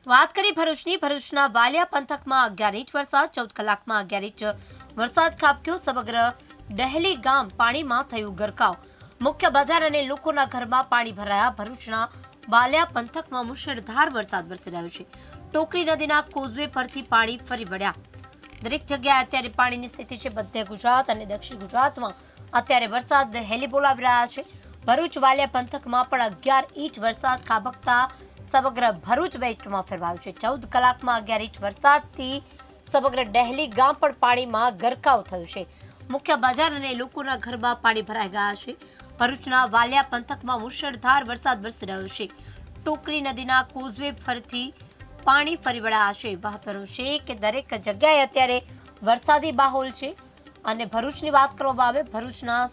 વાત કરી ભરૂચના વાલિયા પંથકમાં 11 ઇંચ વરસાદ, 14 કલાકમાં 11 ઇંચ વરસાદ ખાબક્યો. સમગ્ર ડહેલી ગામ પાણીમાં થયું ગરકાવ. મુખ્ય બજાર અને લોકોના ઘરમાં પાણી ભરાયા. ભરૂચના વાલિયા પંથકમાં મુશળધાર વરસાદ વરસી રહ્યો છે. ટોકરી નદીના કોઝવે પરથી પાણી ફરી વળ્યા. દરેક જગ્યાએ અત્યારે પાણીની સ્થિતિ છે. મધ્ય ગુજરાત અને દક્ષિણ ગુજરાતમાં અત્યારે વરસાદ હેલી બોલાવી રહ્યા છે. ભરૂચ વાલિયા પંથકમાં પણ 11 ઇંચ વરસાદ ખાબકતા સમગ્ર ભરૂચ બેટમાં ફેરવાયું છે. 14 કલાકમાં 11 ઇંચ વરસાદથી સમગ્ર ડહેલી ગામ પણ પાણીમાં ગરકાવ થયું છે. મુખ્ય બજાર અને લોકોના ઘરમાં પાણી ભરાઈ ગયા છે. ભરૂચના વાલિયા પંથકમાં મુશળધાર વરસાદ વરસી રહ્યો છે. ટોકરી નદીના કોઝવે પરથી પાણી ફરી વળ્યા છે. મહત્વનું છે કે દરેક જગ્યાએ અત્યારે વરસાદી માહોલ છે. અને ભરૂચની વાત કરવામાં આવે, ભરૂચના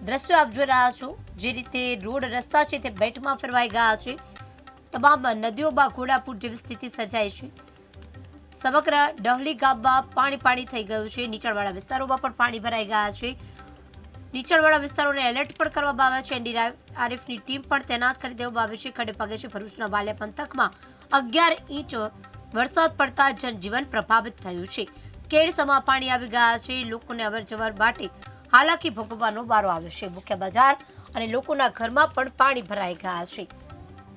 દ્રશ્યો આપ જોઈ રહ્યા છો. જે રીતે રોડ રસ્તા છે તે બેટમાં ફેરવાઈ ગયા છે. તમામ નદીઓમાં ઘોડાપૂર જેવી સ્થિતિ સર્જાઈ છે. સમગ્ર ડહલી ગામમાં પાણી થઈ ગયું છે. નીચાણવાળા વિસ્તારોમાં પણ પાણી ભરાઈ ગયા છે. નીચાણવાળા વિસ્તારોને એલર્ટ પણ કરવામાં આવ્યા છે. એનડીઆરએફની ટીમ પણ તૈનાત કરી દેવામાં આવી છે. ખડે પગે છે. ભરૂચના વાલિયા પંથકમાં 11 ઇંચ વરસાદ પડતા જનજીવન પ્રભાવિત થયું છે. કેડસમાં પાણી આવી ગયા છે. લોકોને અવરજવર માટે હાલાકી ભોગવવાનો વારો આવ્યો છે. મુખ્ય બજાર અને લોકોના ઘરમાં પણ પાણી ભરાઈ ગયા છે.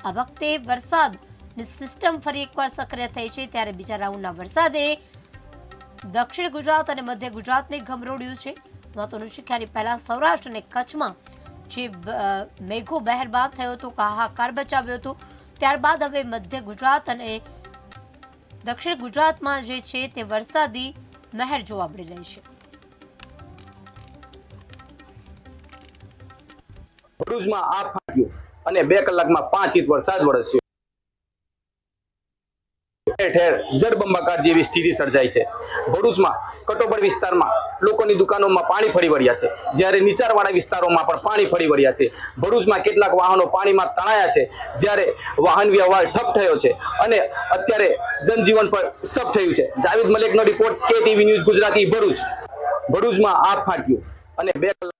આ વખતે વરસાદની સિસ્ટમ ફરી એકવાર સક્રિય થઈ છે. ત્યારે બીજા રાઉન્ડના વરસાદે દક્ષિણ ગુજરાત અને મધ્ય ગુજરાતને ગમરોડ્યું છે. મહત્વનું છે કે પહેલા સૌરાષ્ટ્ર અને કચ્છમાં જે મેઘો મહેરબાન થયો હતો, હાહાકાર બચાવ્યો હતો, ત્યારબાદ હવે મધ્ય ગુજરાત અને દક્ષિણ ગુજરાતમાં જે છે તે વરસાદી મહેર જોવા મળી રહી છે. ભરૂચમાં આગ ફાટ્યું અને 2 કલાકમાં 5 ઇંચ વરસાદ વરસ્યો. ઠેર જળબંબાકાર જેવી સ્થિતિ સર્જાઈ છે. ભરૂચમાં કટોબર વિસ્તારમાં લોકોની દુકાનોમાં પાણી ફરી વળ્યા છે, જ્યારે નીચાણવાળા વિસ્તારોમાં પણ પાણી ફરી વળ્યા છે. ભરૂચમાં કેટલાક વાહનો પાણીમાં તણાયા છે, જ્યારે વાહન વ્યવહાર ઠપ થયો છે અને અત્યારે જનજીવન પર સ્તબ્ધ થયું છે. જાવેદ મલિકનો report, KTV news Gujarati, Bharuch. ભરૂચમાં આગ ફાટ્યું અને 2 કલાક